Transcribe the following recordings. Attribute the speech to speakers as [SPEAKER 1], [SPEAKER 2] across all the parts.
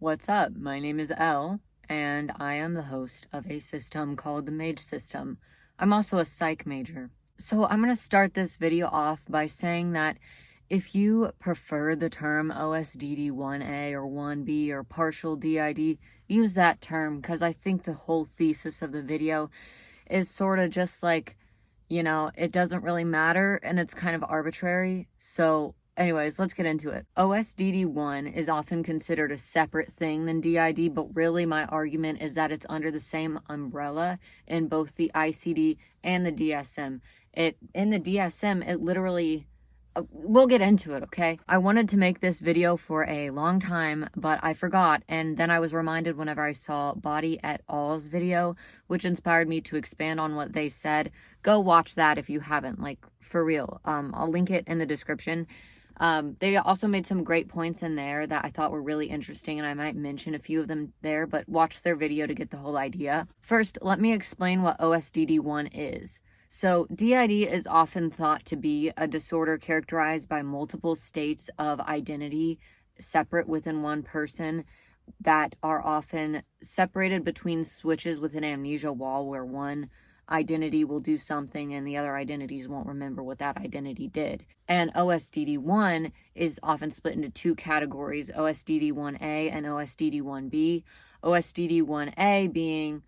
[SPEAKER 1] What's up? My name is Elle, and I am the host of a system called the MAGE system. I'm also a psych major. So I'm going to start this video off by saying that if you prefer the term OSDD1A or 1B or partial DID, use that term, because I think the whole thesis of the video is sort of just like, it doesn't really matter and it's kind of arbitrary. So anyways, let's get into it. OSDD1 is often considered a separate thing than DID, but really my argument is that it's under the same umbrella in both the ICD and the DSM. In the DSM, it literally, we'll get into it, okay? I wanted to make this video for a long time, but I forgot, and then I was reminded whenever I saw Body et al.'s video, which inspired me to expand on what they said. Go watch that if you haven't, like, for real. I'll link it in the description. They also made some great points in there that I thought were really interesting, and I might mention a few of them there, but watch their video to get the whole idea. First, let me explain what OSDD1 is. So DID is often thought to be a disorder characterized by multiple states of identity separate within one person that are often separated between switches within amnesia wall, where one identity will do something and the other identities won't remember what that identity did. And OSDD1 is often split into two categories, OSDD1A and OSDD1B. OSDD1A being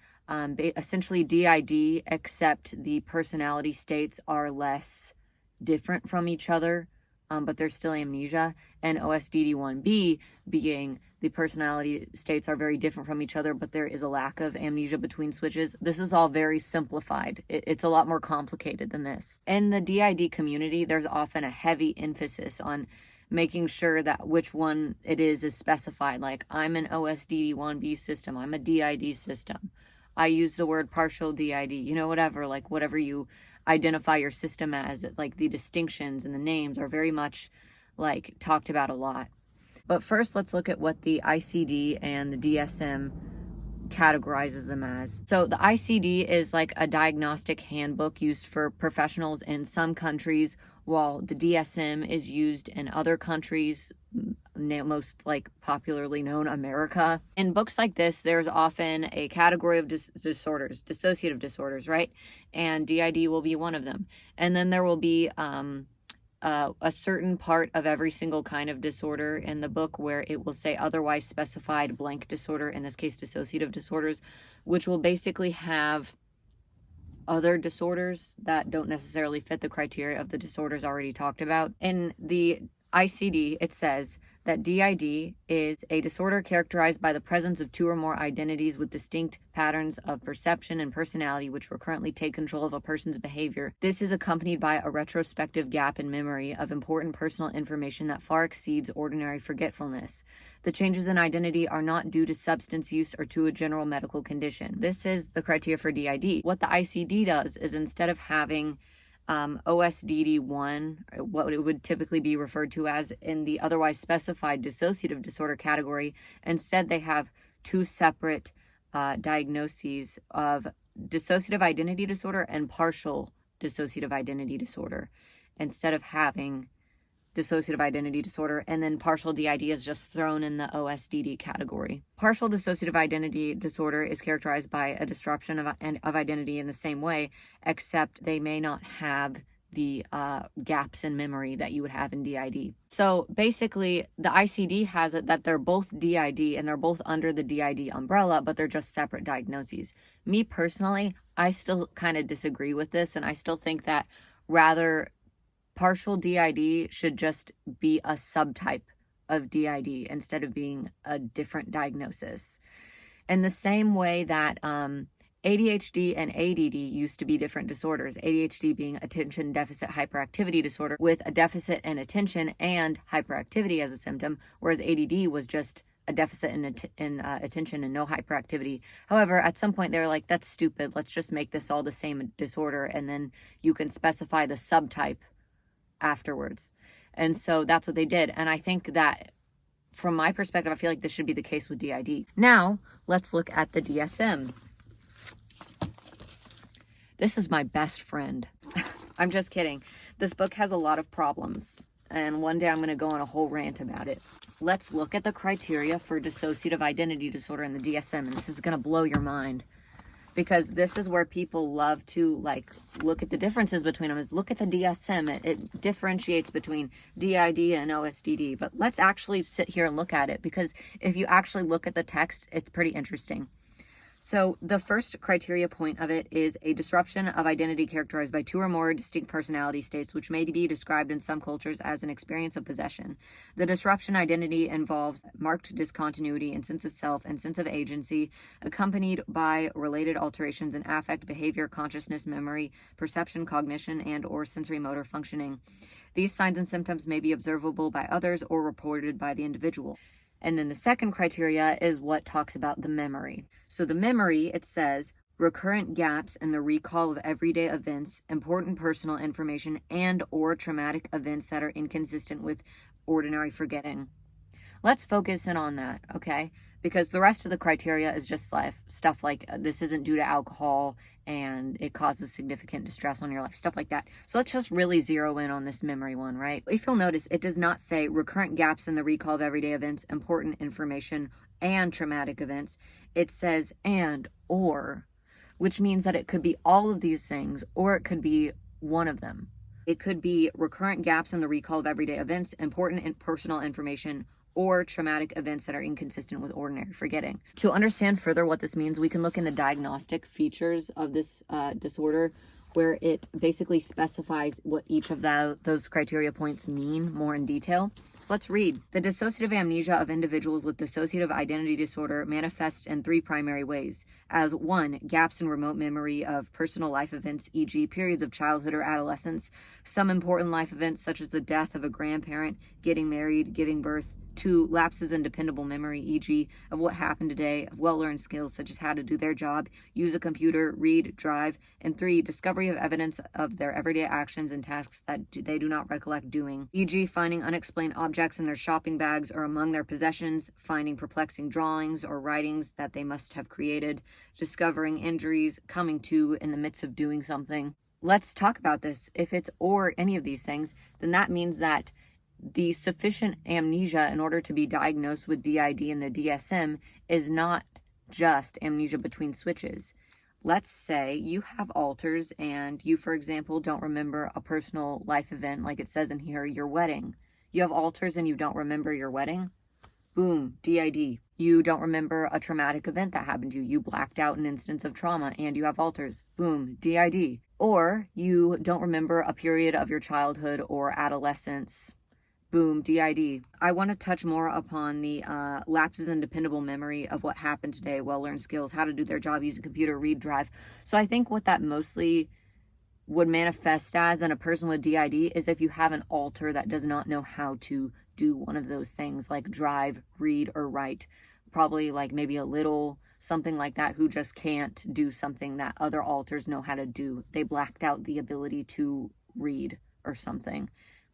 [SPEAKER 1] essentially DID, except the personality states are less different from each other, but there's still amnesia. And OSDD1B being the personality states are very different from each other, but there is a lack of amnesia between switches. This is all very simplified. It's a lot more complicated than this. In the DID community, there's often a heavy emphasis on making sure that which one it is specified. Like, I'm an OSDD1B system, I'm a DID system. I use the word partial DID, whatever you identify your system as. Like, the distinctions and the names are very much like talked about a lot. But first, let's look at what the ICD and the DSM categorizes them as. So the ICD is like a diagnostic handbook used for professionals in some countries, while the DSM is used in other countries, most like popularly known America. In books like this, there's often a category of disorders, dissociative disorders, right? And DID will be one of them. And then there will be a certain part of every single kind of disorder in the book where it will say otherwise specified blank disorder, in this case dissociative disorders, which will basically have other disorders that don't necessarily fit the criteria of the disorders already talked about. In the ICD, it says that DID is a disorder characterized by the presence of two or more identities with distinct patterns of perception and personality which recurrently take control of a person's behavior. This is accompanied by a retrospective gap in memory of important personal information that far exceeds ordinary forgetfulness. The changes in identity are not due to substance use or to a general medical condition. This is the criteria for DID. What the ICD does is, instead of having OSDD1, what it would typically be referred to as in the otherwise specified dissociative disorder category, instead they have two separate diagnoses of dissociative identity disorder and partial dissociative identity disorder, instead of having dissociative identity disorder, and then partial DID is just thrown in the OSDD category. Partial dissociative identity disorder is characterized by a disruption of identity in the same way, except they may not have the gaps in memory that you would have in DID. So basically, the ICD has it that they're both DID and they're both under the DID umbrella, but they're just separate diagnoses. Me personally, I still kind of disagree with this, and I still think that rather partial DID should just be a subtype of DID instead of being a different diagnosis. In the same way that ADHD and ADD used to be different disorders, ADHD being attention deficit hyperactivity disorder with a deficit in attention and hyperactivity as a symptom, whereas ADD was just a deficit in attention and no hyperactivity. However, at some point they were like, that's stupid, let's just make this all the same disorder, and then you can specify the subtype afterwards. And so that's what they did. And I think that from my perspective, I feel like this should be the case with DID. Now, let's look at the DSM. This is my best friend. I'm just kidding. This book has a lot of problems. and one day I'm going to go on a whole rant about it. Let's look at the criteria for dissociative identity disorder in the DSM, and this is going to blow your mind, because this is where people love to like look at the differences between them. Is look at the DSM. It differentiates between DID and OSDD, but let's actually sit here and look at it, because if you actually look at the text, it's pretty interesting. So the first criteria point of it is a disruption of identity characterized by two or more distinct personality states, which may be described in some cultures as an experience of possession. The disruption identity involves marked discontinuity in sense of self and sense of agency, accompanied by related alterations in affect, behavior, consciousness, memory, perception, cognition, and or sensory motor functioning. These signs and symptoms may be observable by others or reported by the individual. And then the second criteria is what talks about the memory. So the memory, it says, recurrent gaps in the recall of everyday events, important personal information, and or traumatic events that are inconsistent with ordinary forgetting. Let's focus in on that, okay? Because the rest of the criteria is just stuff like this isn't due to alcohol and it causes significant distress on your life, stuff like that. So let's just really zero in on this memory one, right? If you'll notice, it does not say recurrent gaps in the recall of everyday events, important information, and traumatic events. It says and or, which means that it could be all of these things, or it could be one of them. It could be recurrent gaps in the recall of everyday events, important and personal information, or traumatic events that are inconsistent with ordinary forgetting. To understand further what this means, we can look in the diagnostic features of this disorder, where it basically specifies what each of those criteria points mean more in detail. So let's read. The dissociative amnesia of individuals with dissociative identity disorder manifests in three primary ways. As 1, gaps in remote memory of personal life events, e.g. periods of childhood or adolescence, some important life events such as the death of a grandparent, getting married, giving birth. 2, lapses in dependable memory, e.g. of what happened today, of well-learned skills such as how to do their job, use a computer, read, drive. And 3, discovery of evidence of their everyday actions and tasks that they do not recollect doing, e.g. finding unexplained objects in their shopping bags or among their possessions, finding perplexing drawings or writings that they must have created, discovering injuries, coming to in the midst of doing something. Let's talk about this. If it's or any of these things, then that means that the sufficient amnesia in order to be diagnosed with DID in the DSM is not just amnesia between switches. Let's say you have alters and you, for example, don't remember a personal life event, like it says in here, your wedding. You have alters and you don't remember your wedding? Boom, DID. You don't remember a traumatic event that happened to you. You blacked out an instance of trauma and you have alters. Boom, DID. Or you don't remember a period of your childhood or adolescence. Boom, DID. I want to touch more upon the lapses in dependable memory of what happened today, well-learned skills, how to do their job, use a computer, read, drive. So I think what that mostly would manifest as in a person with DID is if you have an alter that does not know how to do one of those things, like drive, read, or write. Probably like maybe a little something like that, who just can't do something that other alters know how to do. They blacked out the ability to read or something.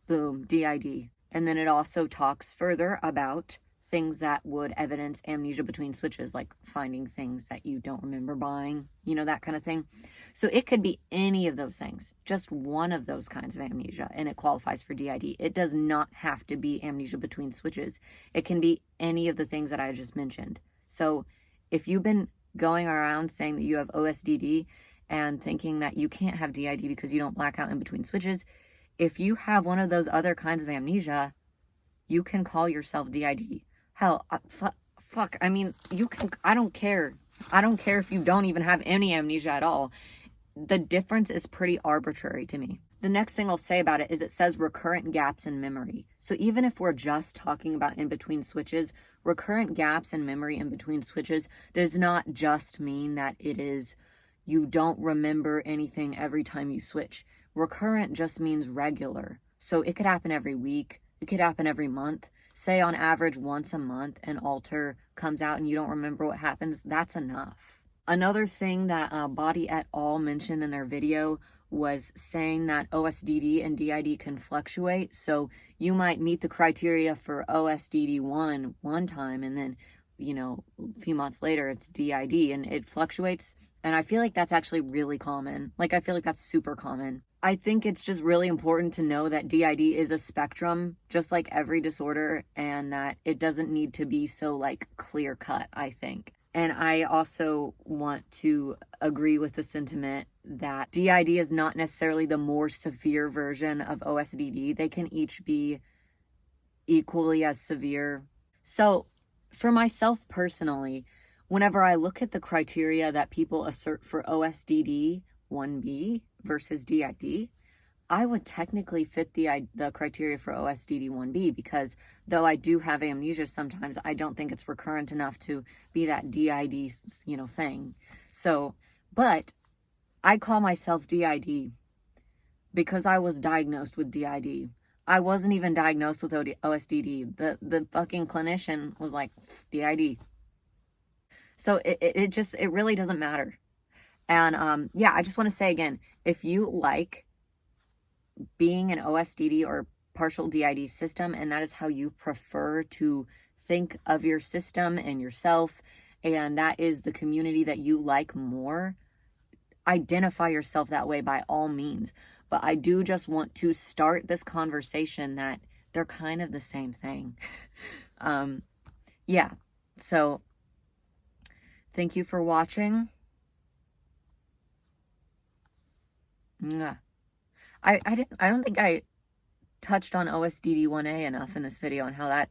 [SPEAKER 1] Boom, DID. And then it also talks further about things that would evidence amnesia between switches, like finding things that you don't remember buying, you know, that kind of thing. So it could be any of those things, just one of those kinds of amnesia, and it qualifies for DID. It does not have to be amnesia between switches. It can be any of the things that I just mentioned. So if you've been going around saying that you have OSDD and thinking that you can't have DID because you don't black out in between switches, if you have one of those other kinds of amnesia, you can call yourself DID. Hell, fuck, I mean, you can, I don't care. I don't care if you don't even have any amnesia at all. The difference is pretty arbitrary to me. The next thing I'll say about it is it says recurrent gaps in memory. So even if we're just talking about in between switches, recurrent gaps in memory in between switches does not just mean that it is you don't remember anything every time you switch. Recurrent just means regular. So it could happen every week. It could happen every month. Say on average once a month an alter comes out and you don't remember what happens. That's enough. Another thing that Body et al. Mentioned in their video was saying that OSDD and DID can fluctuate. So you might meet the criteria for OSDD1 one time and then, you know, a few months later it's DID and it fluctuates. And I feel like that's actually really common. Like, I feel like that's super common. I think it's just really important to know that DID is a spectrum, just like every disorder, and that it doesn't need to be so like clear cut, I think. And I also want to agree with the sentiment that DID is not necessarily the more severe version of OSDD. They can each be equally as severe. So for myself personally, whenever I look at the criteria that people assert for OSDD 1B versus DID, I would technically fit the criteria for OSDD 1B, because though I do have amnesia sometimes, I don't think it's recurrent enough to be that DID, thing. So, but I call myself DID because I was diagnosed with DID. I wasn't even diagnosed with OSDD. The fucking clinician was like, DID. So it really doesn't matter. And yeah, I just want to say again, if you like being an OSDD or partial DID system, and that is how you prefer to think of your system and yourself, and that is the community that you like more, identify yourself that way by all means. But I do just want to start this conversation that they're kind of the same thing. Yeah, so thank you for watching. Mwah. I don't think I touched on OSDD1A enough in this video and how that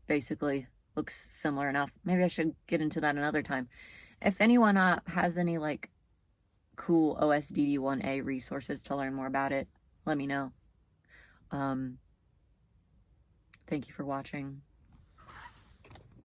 [SPEAKER 1] basically looks similar enough. Maybe I should get into that another time. If anyone has any like cool OSDD1A resources to learn more about it, let me know. Thank you for watching.